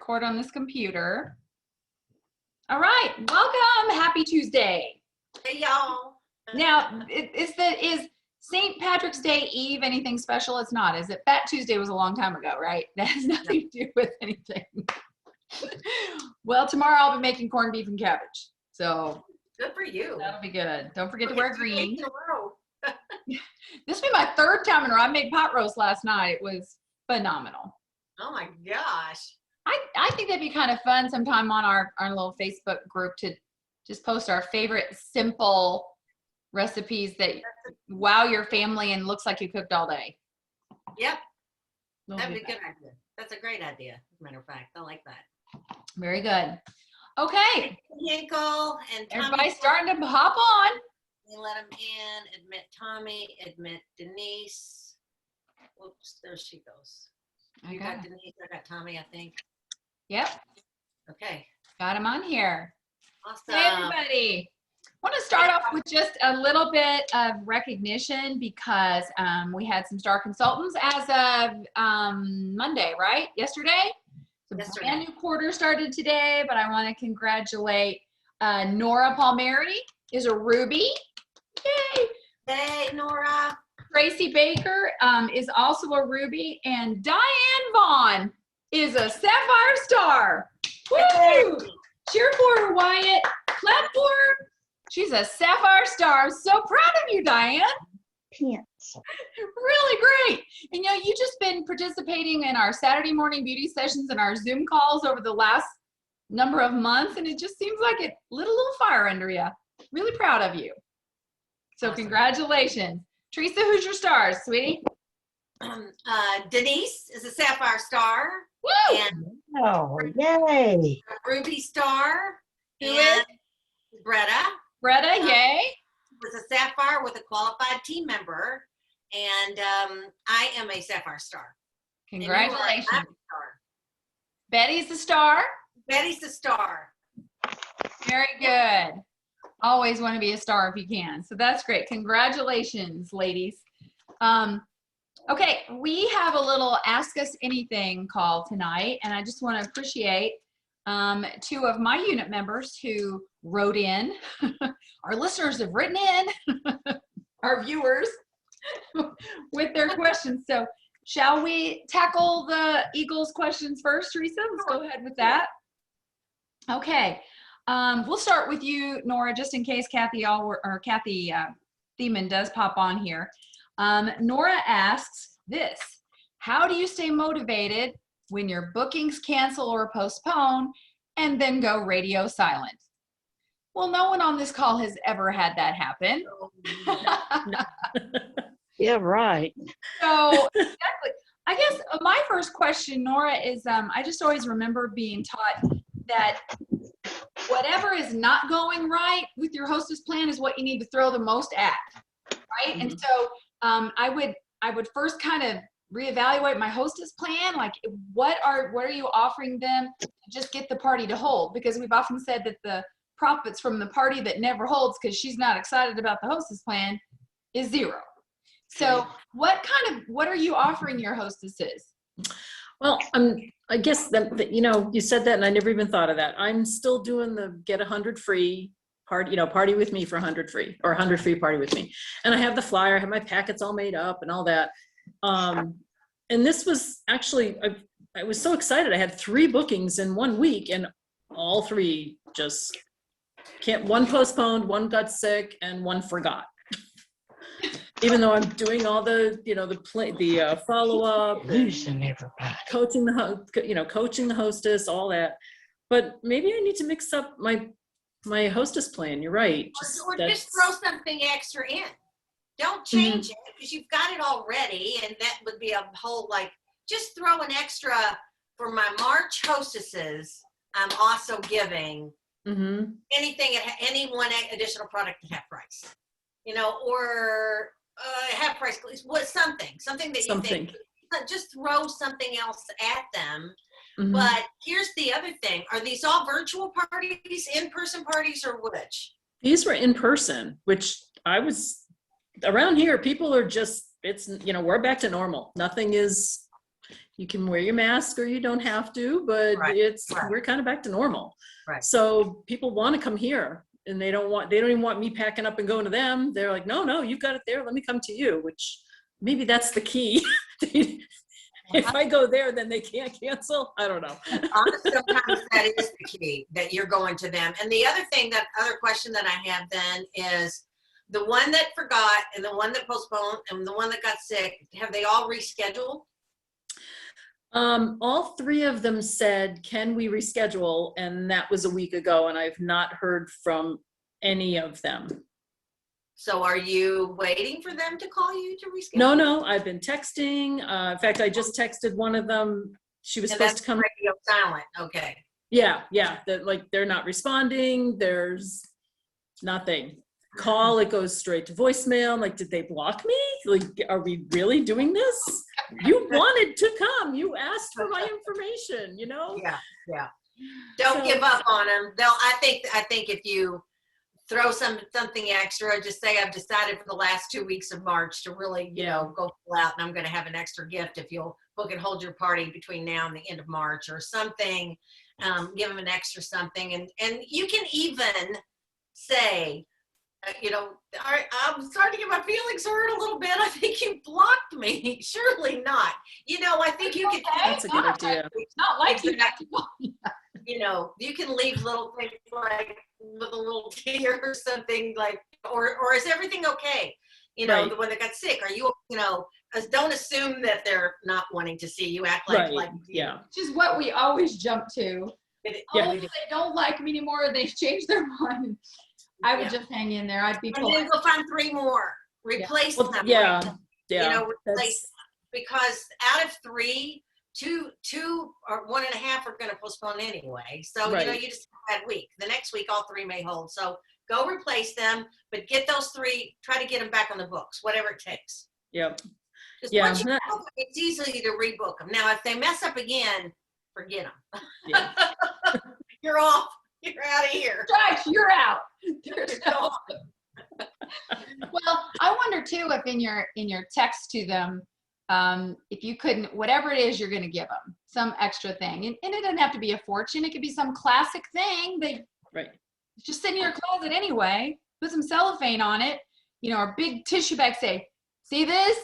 record on this computer. All right, welcome. Happy Tuesday. Hey, y'all. Now, is St. Patrick's Day Eve anything special? It's not, is it? Fat Tuesday was a long time ago, right? That has nothing to do with anything. Well, tomorrow I'll be making corned beef and cabbage. So good for you. That'll be good. Don't forget to wear green. In a row. This will be my third time in a row. I made pot roast last night. It was phenomenal. Oh my gosh. I think that'd be kind of fun sometime on our little Facebook group to just post our favorite simple recipes that wow your family and looks like you cooked all day. Yep. That'd be a good idea. That's a great idea, as a matter of fact. I like that. Very good. Okay. Hinkle and Tommy. Everybody's starting to hop on. We let them in. Admit Tommy. Admit Denise. Whoops, there she goes. You got Denise. I got Tommy, I think. Yep. Okay. Got him on here. Awesome. Hey, everybody. I want to start off with just a little bit of recognition because we had some star consultants as of Monday, right? Yesterday? The brand new quarter started today, but I want to congratulate Nora Palmieri is a Ruby. Yay! Hey, Nora. Tracy Baker is also a Ruby, and Diane Vaughn is a Sapphire Star. Woo! Cheer for her, Wyatt. Clap for her. She's a Sapphire Star. I'm so proud of you, Diane. Pants. Really great. And you've just been participating in our Saturday morning beauty sessions and our Zoom calls over the last number of months, and it just seems like it lit a little fire under you. Really proud of you. So awesome. Congratulations. Teresa, who's your stars, sweetie? Denise is a Sapphire Star. Woo! And yay! A Ruby Star. Who is? Bretta, yay! Was a Sapphire with a qualified team member, and I am a Sapphire Star. Congratulations. Betty's the star. Betty's the star. Very good. Always want to be a star if you can. So that's great. Congratulations, ladies. Okay, we have a little Ask Us Anything call tonight, and I just want to appreciate two of my unit members who wrote in. Our listeners have written in, our viewers, with their questions. So shall we tackle the Eagles questions first, Teresa? Let's go ahead with that. Okay. We'll start with you, Nora, just in case Kathy Thiemann does pop on here. Nora asks this: how do you stay motivated when your bookings cancel or postpone and then go radio silent? Well, no one on this call has ever had that happen. Yeah, right. So exactly. I guess my first question, Nora, is I just always remember being taught that whatever is not going right with your hostess plan is what you need to throw the most at, right? Mm-hmm. And so I would first kind of reevaluate my hostess plan, like what are you offering them to just get the party to hold? Because we've often said that the profits from the party that never holds because she's not excited about the hostess plan is zero. So what are you offering your hostesses? Well, I guess that you said that and I never even thought of that. I'm still doing the get 100 free party, party with me for 100 free or 100 free party with me. And I have the flyer, I have my packets all made up and all that. And this was actually, I was so excited. I had 3 bookings in 1 week and all 3 just one postponed, 1 got sick and 1 forgot. Even though I'm doing all the, the follow-up, coaching the hostess, all that. But maybe I need to mix up my hostess plan. You're right. Or just throw something extra in. Don't change it because you've got it already, and that would be a whole just throw an extra for my March hostesses. I'm also giving anything, any one additional product at half price, or half price, something that you think, just throw something else at them. But here's the other thing. Are these all virtual parties, in-person parties, or which? These were in person, which around here, people are just, we're back to normal. Nothing is, You can wear your mask or you don't have to, but Right, we're kind of back to normal. Right. So people want to come here, and they don't even want me packing up and going to them. They're like, no, you've got it there. Let me come to you, which maybe that's the key. If I go there, then they can't cancel. I don't know. Honestly, sometimes that is the key, that you're going to them. And the other thing, that other question that I have then is, the one that forgot and the one that postponed and the one that got sick, have they all rescheduled? All three of them said, can we reschedule? And that was a week ago, and I've not heard from any of them. So are you waiting for them to call you to reschedule? No, I've been texting. In fact, I just texted one of them. She was supposed to come. Radio silent. Okay. Yeah. That, like, they're not responding. There's nothing. Call, it goes straight to voicemail. I'm like, did they block me? Like, are we really doing this? You wanted to come. You asked for my information, you know? Yeah. Don't give up on them. I think if you throw something extra, just say, I've decided for the last 2 weeks of March to really, go full out, and I'm going to have an extra gift if you'll book and hold your party between now and the end of March or something. Give them an extra something. And you can even say, I'm starting to get my feelings hurt a little bit. I think you blocked me. Surely not. I think you could. That's a good idea. It's not like you. You can leave little things like with a little tear or something, like, or is everything okay? Right. The one that got sick. Are you, don't assume that they're not wanting to see you. Act Right. like Which is what we always jump to. It, Oh, they don't like me anymore. They've changed their mind. I would just hang in there. I'd be and then go find 3 more. Replace them. Yeah. Replace, because out of 3, 2 or 1.5 are going to postpone anyway. So, Right. you just have that week. The next week, all 3 may hold. So go replace them, but get those 3, try to get them back on the books, whatever it takes. Yep. Because Yeah. once you book them, it's easy to rebook them. Now, if they mess up again, forget them. Yeah. You're off. You're out of here. Josh, you're out. Well, I wonder too if in your text to them, if you couldn't, whatever it is you're going to give them, some extra thing, and it doesn't have to be a fortune. It could be some classic thing that just sit in your closet anyway. Put some cellophane on it, or a big tissue bag. Say, see this?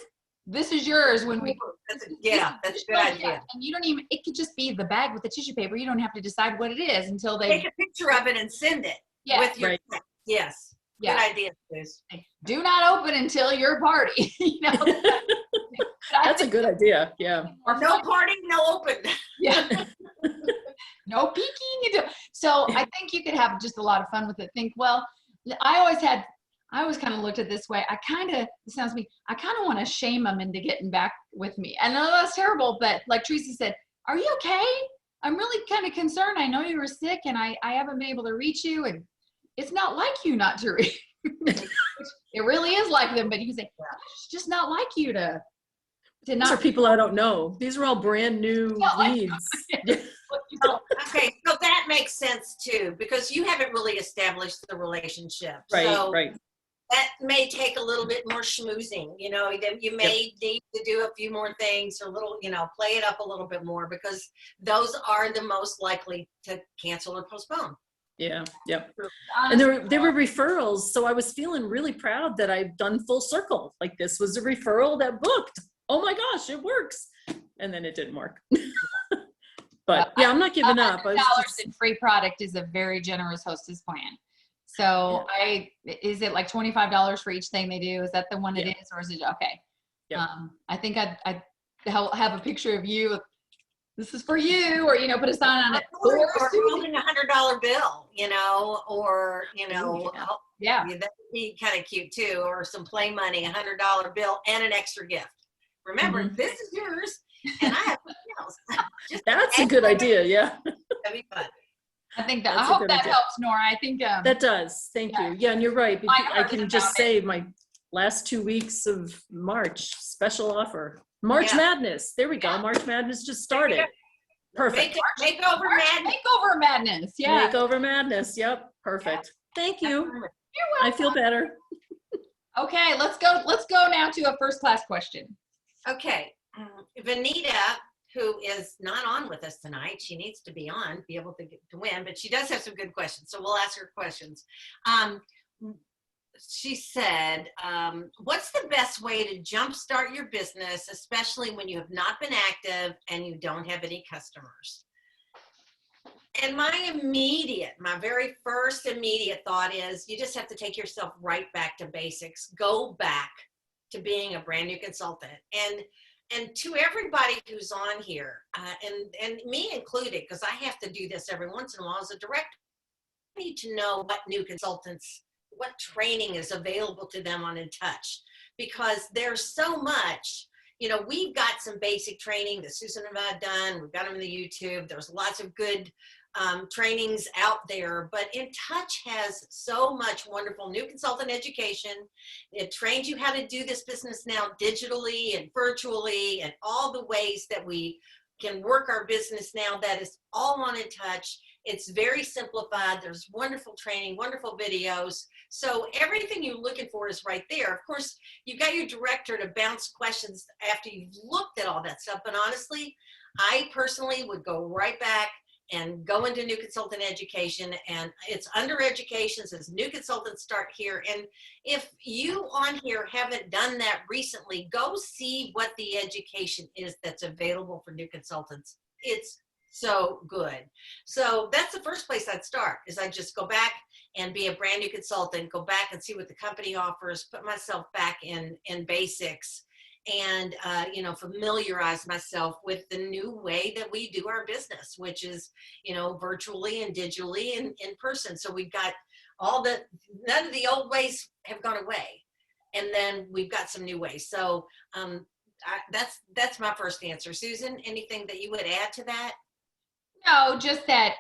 This is yours when we. That's a good idea. And you don't even. It could just be the bag with the tissue paper. You don't have to decide what it is until they take a picture of it and send it. Yeah. With your text. Yes. Yeah. Good idea, Suze. Do not open until your party. That's a good idea. Yeah. Or no party, no open. Yeah. No peeking. So I think you could have just a lot of fun with it. I always kind of looked at it this way. It sounds to me, I kind of want to shame them into getting back with me. I know that's terrible, but like Teresa said, are you okay? I'm really kind of concerned. I know you were sick and I haven't been able to reach you, and it's not like you not to reach. It really is like them, but you can say, it's just not like you to not. These are people I don't know. These are all brand new leads. Okay, so that makes sense too, because you haven't really established the relationship. Right, so right. That may take a little bit more schmoozing. You may need to do a few more things, or play it up a little bit more, because those are the most likely to cancel or postpone. Yeah. Yep. And there were referrals. So I was feeling really proud that I've done full circle. Like, this was a referral that booked. Oh my gosh, it works. And then it didn't work. But I'm not giving up. $100 in free product is a very generous hostess plan. So is it like $25 for each thing they do? Is that the one it is, or is it okay? Yeah. I think I'd have a picture of you. This is for you, or put a sign on it. Or holding $100 bill, or that would be kind of cute too. Or some play money, $100 bill, and an extra gift. Remember, this is yours, and I have something else. That's a good idea. Yeah. That'd be fun. I think I hope that helps, Nora. I think that does. Thank you. Yeah, and you're right. I can just say my last 2 weeks of March special offer. March Madness. There we go. March Madness just started. Perfect. Makeover Madness. Makeover Madness. Yeah. Makeover Madness. Yep. Perfect. Thank you. You're welcome. I feel better. Okay, let's go now to a first class question. Okay. Vanita, who is not on with us tonight. She needs to be on, be able to win, but she does have some good questions. So we'll ask her questions. She said, what's the best way to jumpstart your business, especially when you have not been active and you don't have any customers? And my very first immediate thought is you just have to take yourself right back to basics. Go back to being a brand new consultant. And to everybody who's on here, and me included, because I have to do this every once in a while as a director, I need to know what new consultants, what training is available to them on In Touch, because there's so much. You know, we've got some basic training that Susan and I have done. We've got them in the YouTube. There's lots of good trainings out there, but In Touch has so much wonderful new consultant education. It trains you how to do this business now digitally and virtually, and all the ways that we can work our business now. That is all on In Touch. It's very simplified. There's wonderful training, wonderful videos. So everything you're looking for is right there. Of course, you've got your director to bounce questions after you've looked at all that stuff. But honestly, I personally would go right back and go into new consultant education, and it's under education. Says new consultants start here. And if you on here haven't done that recently, go see what the education is that's available for new consultants. It's so good. So that's the first place I'd start, is I'd just go back and be a brand new consultant, go back and see what the company offers, put myself back in basics, and you know, familiarize myself with the new way that we do our business, which is, you know, virtually and digitally and in person. So we've got none of the old ways have gone away, and then we've got some new ways. So that's my first answer. Susan, anything that you would add to that? No, just that,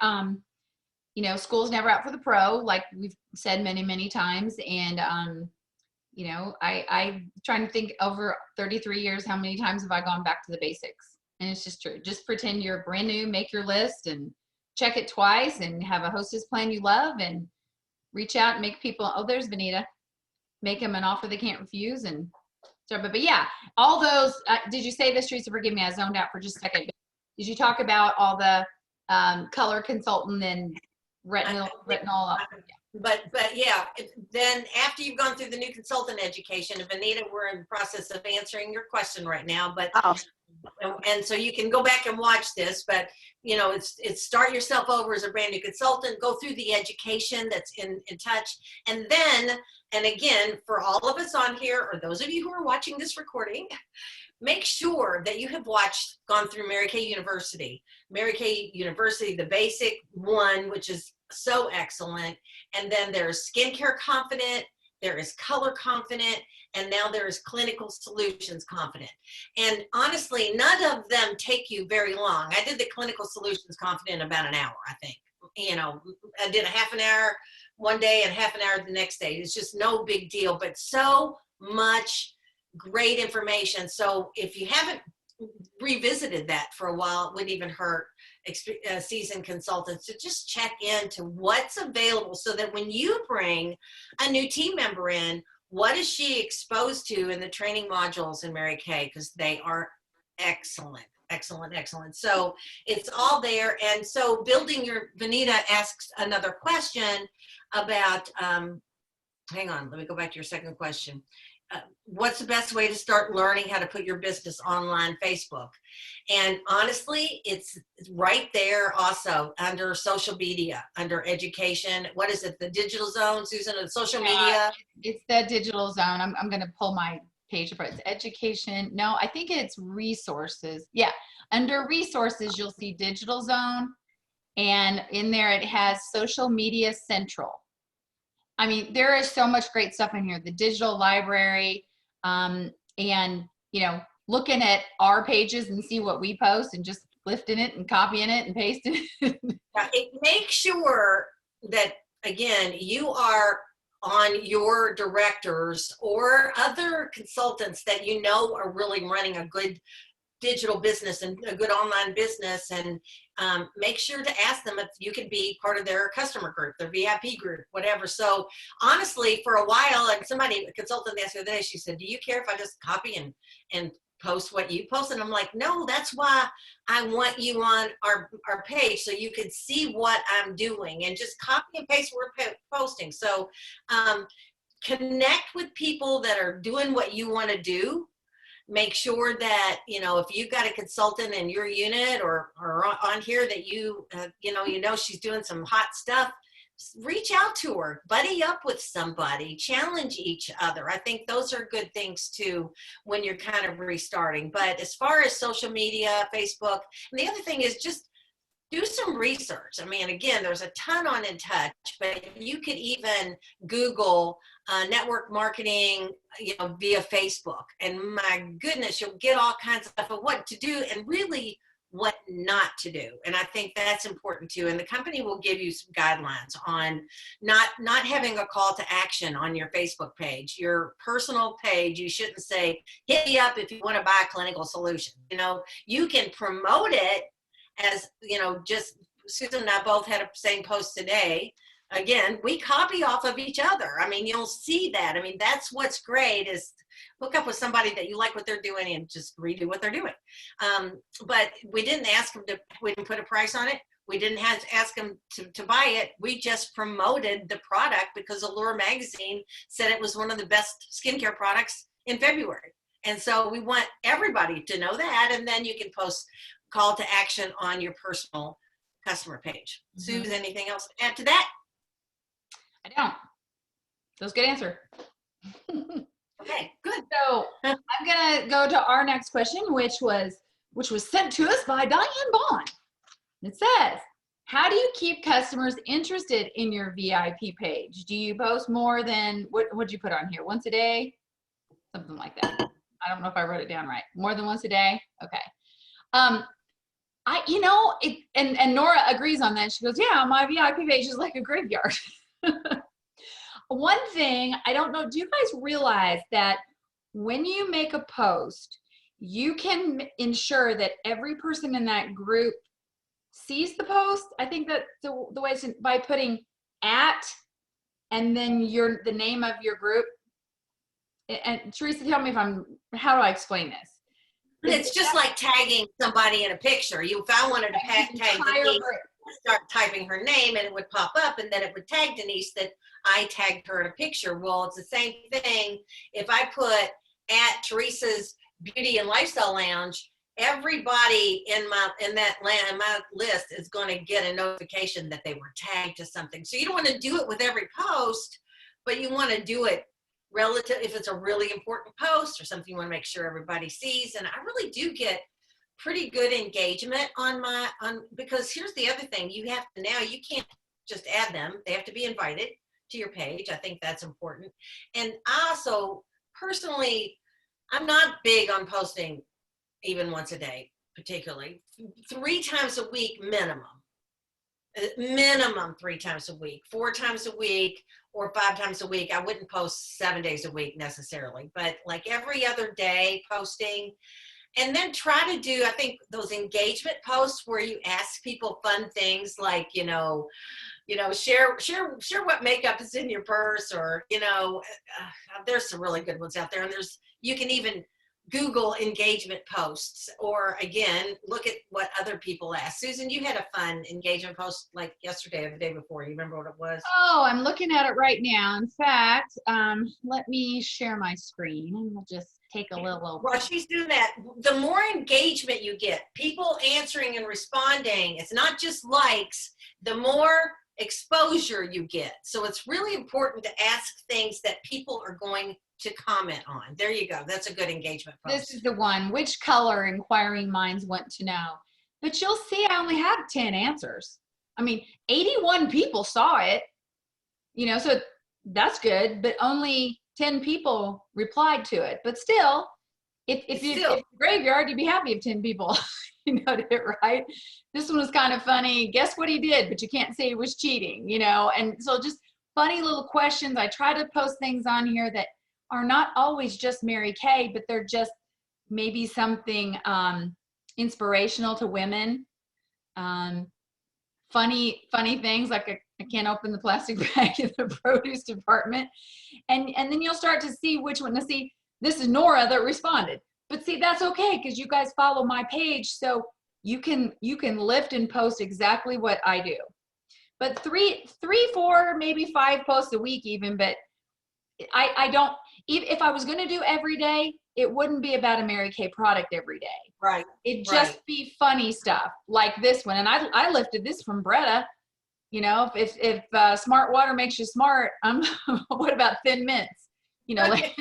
you know, school's never out for the pro, like we've said many, many times. And, you know, I'm trying to think over 33 years, how many times have I gone back to the basics? And it's just true. Just pretend you're brand new, make your list and check it twice, and have a hostess plan you love, and reach out and make people, oh, there's Vanita, make them an offer they can't refuse. And so, but yeah, all those, did you say this, Teresa? Forgive me, I zoned out for just a second. Did you talk about all the color consultant and retinol? But yeah, then after you've gone through the new consultant education, and Vanita, we're in the process of answering your question right now, but and so you can go back and watch this, but you know, it's start yourself over as a brand new consultant, go through the education that's in Touch, and then, and again, for all of us on here, or those of you who are watching this recording, make sure that you have gone through Mary Kay University. Mary Kay University, the basic one, which is so excellent. And then there's Skincare Confident, there is Color Confident, and now there is Clinical Solutions Confident. And honestly, none of them take you very long. I did the Clinical Solutions Confident in about an hour, I think. You know, I did a half an hour one day and half an hour the next day. It's just no big deal, but so much great information. So if you haven't revisited that for a while, it wouldn't even hurt seasoned consultants to just check into what's available, so that when you bring a new team member in, what is she exposed to in the training modules in Mary Kay? Because they are excellent. So it's all there. And so Vanita asks another question about, hang on, let me go back to your second question. What's the best way to start learning how to put your business online? Facebook. And honestly, it's right there also under social media, under education. What is it? The digital zone, Susan, of social media? It's the digital zone. I'm going to pull my page apart. It's education. No, I think it's resources. Yeah. Under resources, you'll see digital zone. And in there, it has social media central. I mean, there is so much great stuff in here. The digital library, and, you know, looking at our pages and see what we post, and just lifting it and copying it and pasting it. Make sure that, again, you are on your directors or other consultants that you know are really running a good digital business and a good online business, and make sure to ask them if you can be part of their customer group, their VIP group, whatever. So honestly, for a while, and a consultant asked me the other day, she said, do you care if I just copy and post what you post. And I'm like, no, that's why I want you on our page, so you can see what I'm doing and just copy and paste what we're posting. So connect with people that are doing what you want to do. Make sure that, you know, if you've got a consultant in your unit or on here that you know she's doing some hot stuff, reach out to her, buddy up with somebody, challenge each other. I think those are good things too when you're kind of restarting. But as far as social media, Facebook, and the other thing is just do some research. I mean, again, there's a ton on In Touch, but you could even Google network marketing, you know, via Facebook. And my goodness, you'll get all kinds of stuff of what to do and really what not to do. And I think that's important too. And the company will give you some guidelines on not having a call to action on your Facebook page. Your personal page, you shouldn't say, hit me up if you want to buy a clinical solution. You know, you can promote it as, you know, just Susan and I both had a same post today. Again, we copy off of each other. I mean, you'll see that. I mean, that's what's great is hook up with somebody that you like what they're doing and just redo what they're doing. But we didn't ask them to, we didn't put a price on it. We didn't have to ask them to buy it. We just promoted the product because Allure magazine said it was one of the best skincare products in February. And so we want everybody to know that. And then you can post call to action on your personal customer page. Mm-hmm. Suze, anything else to add to that? I don't. That was a good answer. Okay, good. So I'm gonna go to our next question, which was sent to us by Diane Bond. It says, how do you keep customers interested in your VIP page? Do you post more than, what'd you put on here? Once a day? Something like that. I don't know if I wrote it down right. More than once a day? Okay. You know, and Nora agrees on that. She goes, yeah, my VIP page is like a graveyard. One thing, I don't know, do you guys realize that when you make a post, you can ensure that every person in that group sees the post? I think that the way is by putting @ and then the name of your group. And Teresa, tell me how do I explain this? It's just like tagging somebody in a picture. If I wanted to tag Denise, start typing her name and it would pop up and then it would tag Denise that I tagged her in a picture. Well, it's the same thing. If I put @Teresa's Beauty and Lifestyle Lounge, everybody in my list is going to get a notification that they were tagged to something. So you don't want to do it with every post, but you want to do it relative if it's a really important post or something you want to make sure everybody sees. And I really do get pretty good engagement because here's the other thing. You can't just add them. They have to be invited to your page. I think that's important. And I also personally, I'm not big on posting even once a day, particularly 3 times a week minimum 3 times a week, 4 times a week, or 5 times a week. I wouldn't post 7 days a week necessarily, but like every other day posting. And then try to do, I think, those engagement posts where you ask people fun things like, share what makeup is in your purse, or, there's some really good ones out there. And you can even Google engagement posts, or again, look at what other people ask. Susan, you had a fun engagement post like yesterday or the day before. You remember what it was? Oh, I'm looking at it right now. In fact, let me share my screen and we'll just take a little. While she's doing that, the more engagement you get, people answering and responding, it's not just likes, the more exposure you get. So it's really important to ask things that people are going to comment on. There you go. That's a good engagement post. This is the one. Which color inquiring minds want to know? But you'll see I only have 10 answers. I mean, 81 people saw it, so that's good, but only 10 people replied to it. But still, if it's graveyard, you'd be happy if 10 people noted it, right? This one was kind of funny. Guess what he did, but you can't say he was cheating, and so just funny little questions. I try to post things on here that are not always just Mary Kay, but they're just maybe something inspirational to women. Funny things like I can't open the plastic bag in the produce department. And then you'll start to see which one. Now see, this is Nora that responded. but see, that's okay because you guys follow my page, so you can lift and post exactly what I do. But three, 4, maybe 5 posts a week even, but I don't, if I was going to do every day, it wouldn't be about a Mary Kay product every day. Right. It'd just be funny stuff like this one. And I lifted this from Bretta. You know, if smart water makes you smart, what about thin mints? You know, like,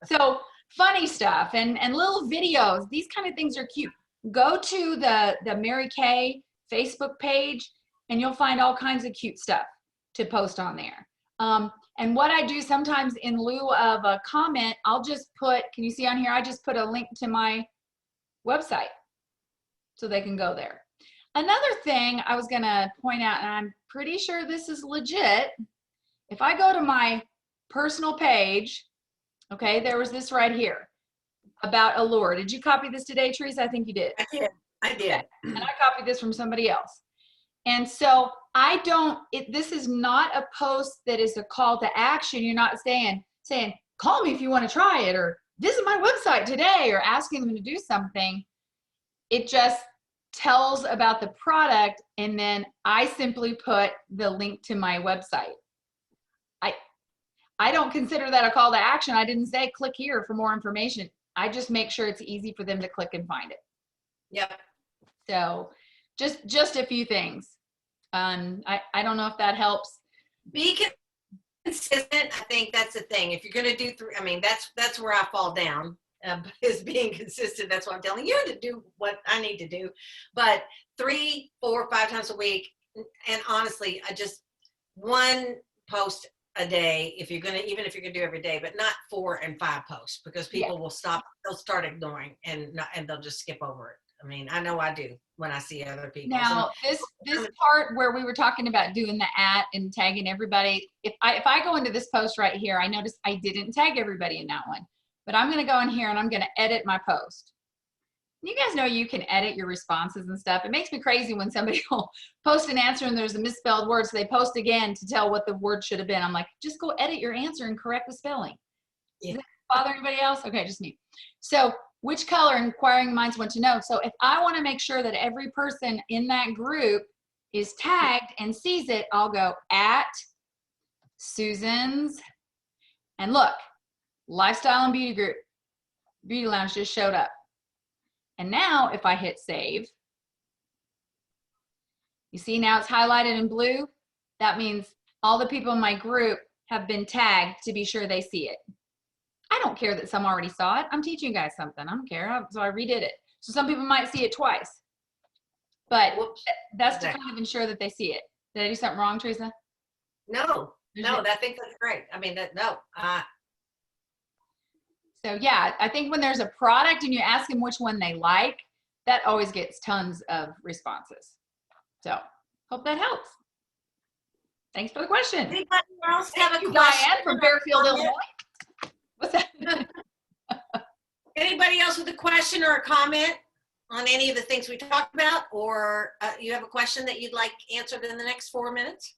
so funny stuff and little videos. These kind of things are cute. Go to the Mary Kay Facebook page and you'll find all kinds of cute stuff to post on there. And what I do sometimes in lieu of a comment, I'll just put, can you see on here? I just put a link to my website so they can go there. Another thing I was gonna point out, and I'm pretty sure this is legit. If I go to my personal page, okay, there was this right here about Allure. Did you copy this today, Teresa? I think you did. I did. And I copied this from somebody else. And so I don't, this is not a post that is a call to action. You're not saying, call me if you want to try it, or visit my website today, or asking them to do something. It just tells about the product, and then I simply put the link to my website. I don't consider that a call to action. I didn't say click here for more information. I just make sure it's easy for them to click and find it. Yep. So just a few things. I don't know if that helps. Be consistent. I think that's the thing. If you're going to do three, I mean, that's where I fall down, is being consistent. That's what I'm telling you to do what I need to do. But 3, 4, 5 times a week. And honestly, I just one post a day, if you're going to, even if you're going to do every day, but not 4 and 5 posts, because people will stop, they'll start ignoring and they'll just skip over it. I mean, I know I do when I see other people. Now, this part where we were talking about doing the @ and tagging everybody, if I go into this post right here, I notice I didn't tag everybody in that one, but I'm going to go in here and I'm going to edit my post. You guys know you can edit your responses and stuff. It makes me crazy when somebody will post an answer and there's a misspelled word, so they post again to tell what the word should have been. I'm like, just go edit your answer and correct the spelling. Yeah. Does that bother anybody else? Okay, just me. So which color inquiring minds want to know? So if I want to make sure that every person in that group is tagged and sees it, I'll go @ Susan's, and look, Lifestyle and Beauty Group, Beauty Lounge just showed up. And now if I hit save, you see now it's highlighted in blue. That means all the people in my group have been tagged to be sure they see it. I don't care that some already saw it. I'm teaching you guys something. I don't care. So I redid it. So some people might see it twice. But that's to kind of ensure that they see it. Did I do something wrong, Teresa? No, I think that's great. I mean, So yeah, I think when there's a product and you ask them which one they like, that always gets tons of responses. So hope that helps. Thanks for the question. Anybody else have a question? Diane from Fairfield, Illinois. What's that? Anybody else with a question or a comment on any of the things we talked about, or you have a question that you'd like answered in the next 4 minutes?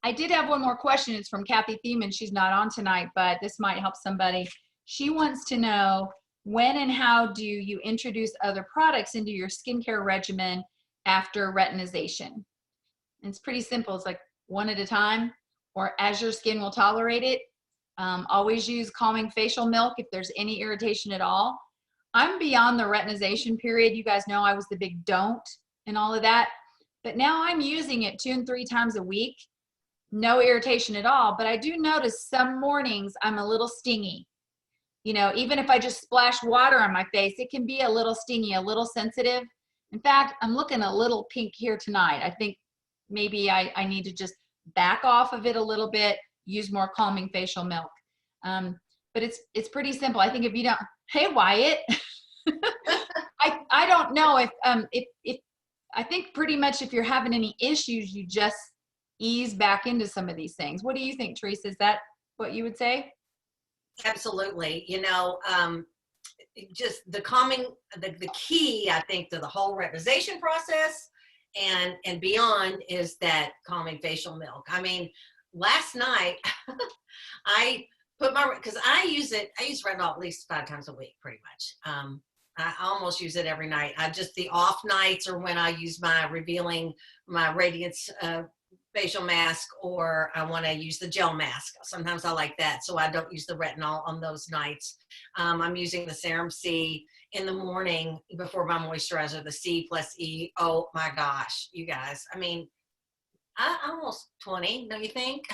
I did have one more question. It's from Kathy Thiemann. She's not on tonight, but this might help somebody. She wants to know, when and how do you introduce other products into your skincare regimen after retinization? And it's pretty simple. It's like one at a time, or as your skin will tolerate it. Always use calming facial milk if there's any irritation at all. I'm beyond the retinization period. You guys know I was the big don't and all of that. But now I'm using it 2 and 3 times a week. No irritation at all. But I do notice some mornings I'm a little stingy. You know, even if I just splash water on my face, it can be a little stingy, a little sensitive. In fact, I'm looking a little pink here tonight. I think maybe I need to just back off of it a little bit, use more calming facial milk. But it's pretty simple. I think if you don't, hey Wyatt, I don't know if I think pretty much if you're having any issues, you just ease back into some of these things. What do you think, Teresa? Is that what you would say? Absolutely. You know, just the calming, the key, I think, to the whole retinization process and beyond is that calming facial milk. I mean, last night I because I use retinol at least 5 times a week, pretty much. I almost use it every night. The off nights are when I use my Radiance facial mask, or I want to use the gel mask. Sometimes I like that, so I don't use the retinol on those nights. I'm using the Serum C in the morning before my moisturizer, the C+E. Oh my gosh, you guys. I mean, I'm almost 20, don't you think?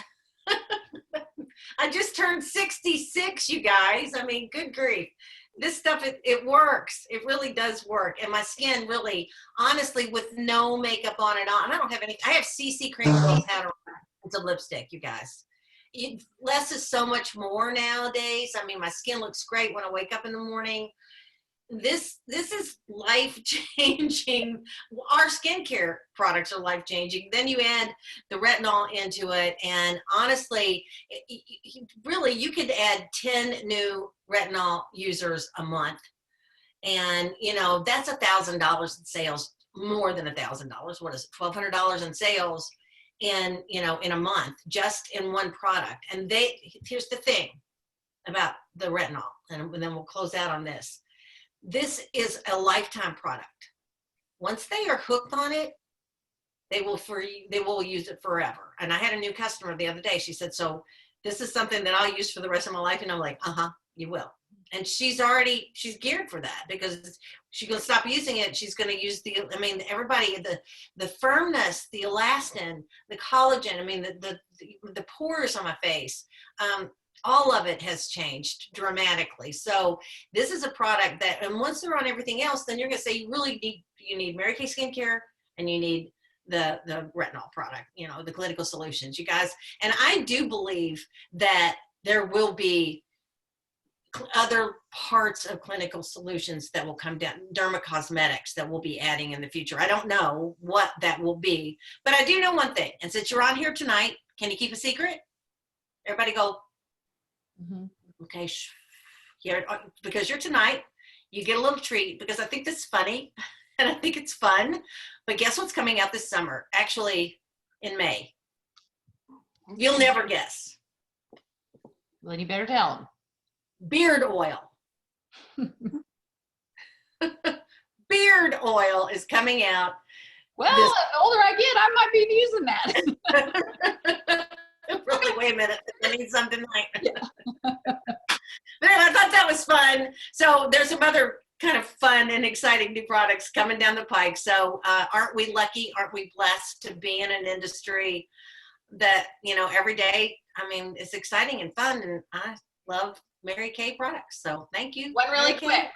I just turned 66, you guys. I mean, good grief. This stuff, it works. It really does work. And my skin really, honestly, with no makeup on it on, I don't have any, I have CC cream powder. It's a lipstick, you guys. Less is so much more nowadays. I mean, my skin looks great when I wake up in the morning. This is life-changing. Our skincare products are life-changing. Then you add the retinol into it, and honestly, really, you could add 10 new retinol users a month, and that's $1,000 in sales, more than $1,000. What is it? $1,200 in sales in a month, just in one product. And here's the thing about the retinol, and then we'll close out on this. This is a lifetime product. Once they are hooked on it, they will use it forever. And I had a new customer the other day. She said, so this is something that I'll use for the rest of my life. And I'm like, you will. And she's geared for that, because she's going to stop using it. She's going to use everybody, the firmness, the elastin, the collagen, the pores on my face, all of it has changed dramatically. So this is a product that, and once they're on everything else, then you're going to say you need Mary Kay Skincare, and you need the retinol product, the clinical solutions, you guys. And I do believe that there will be other parts of clinical solutions that will come down, dermacosmetics that we'll be adding in the future. I don't know what that will be, but I do know one thing. And since you're on here tonight, can you keep a secret? Everybody go, okay, here, because you're tonight, you get a little treat, because I think this is funny and I think it's fun. But guess what's coming out this summer? Actually, in May. You'll never guess. Well, you better tell them. Beard oil. Beard oil is coming out. Well, the older I get, I might be using that. Really, wait a minute. I need something like that. But I thought that was fun. So there's some other kind of fun and exciting new products coming down the pike. So aren't we lucky? Aren't we blessed to be in an industry that, every day, it's exciting and fun, and I love Mary Kay products. So thank you. One really quick.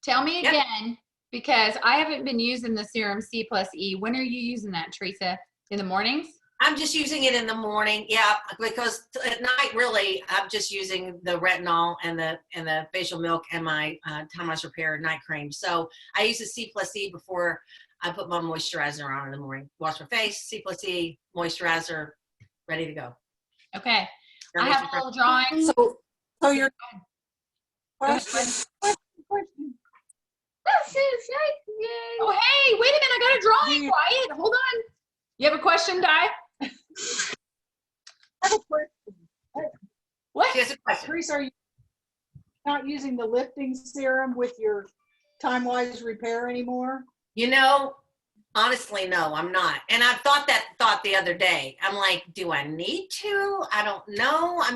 Tell me again, because I haven't been using the Serum C+E. When are you using that, Teresa? In the mornings? I'm just using it in the morning, yeah, because at night, really, I'm just using the retinol and the facial milk and my Time-Wise Repair night cream. So I use the C+E before I put my moisturizer on in the morning. Wash my face, C+E, moisturizer, ready to go. Okay. I have a little drawing. So your Question. Oh, hey, wait a minute. I got a drawing. Quiet. Hold on. You have a question, Di? I have a question. What? She has a question. Teresa, are you not using the lifting serum with your Time-Wise Repair anymore? Honestly, no, I'm not. And I thought the other day. I'm like, do I need to? I don't know. I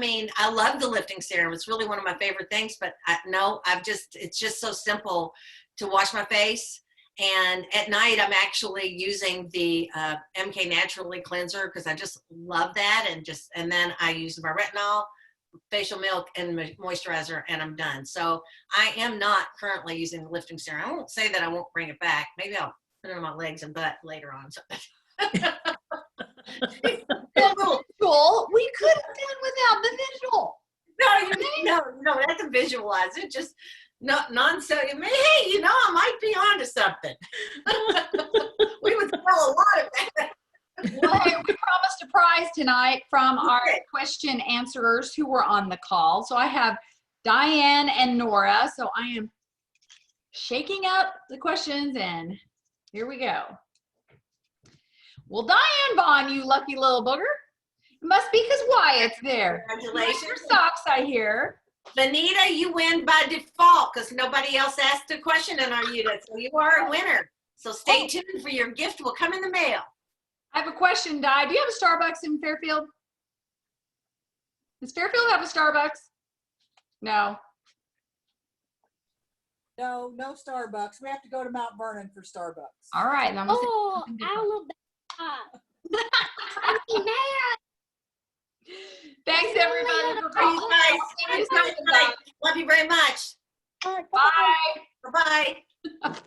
love the lifting serum. It's really one of my favorite things, but it's just so simple to wash my face. And at night, I'm actually using the MK Naturally Cleanser, because I just love that. And then I use my retinol, facial milk, and moisturizer, and I'm done. So I am not currently using the lifting serum. I won't say that I won't bring it back. Maybe I'll put it on my legs and butt later on. So. Visual. We could have done without the visual. No, that's a visualize. It just non-cellular. Hey, I might be onto something. We would sell a lot of that. Well, hey, we promised a prize tonight from our question answerers who were on the call. So I have Diane and Nora. So I am shaking up the questions, and here we go. Well, Diane Vaughn, you lucky little booger. Must be because Wyatt's there. You like Congratulations. your socks, I hear. Vanita, you win by default because nobody else asked a question on our unit. So you are a winner. So stay tuned for your gift. Will come in the mail. I have a question, Di. Do you have a Starbucks in Fairfield? Does Fairfield have a Starbucks? No. No, no Starbucks. We have to go to Mount Vernon for Starbucks. All right. And I'm gonna say Oh, something different. Alabama. Honey Bear. Thanks, everybody, for being Thanks, guys. Thank you so much. Love you very much. Bye. Bye. Bye-bye.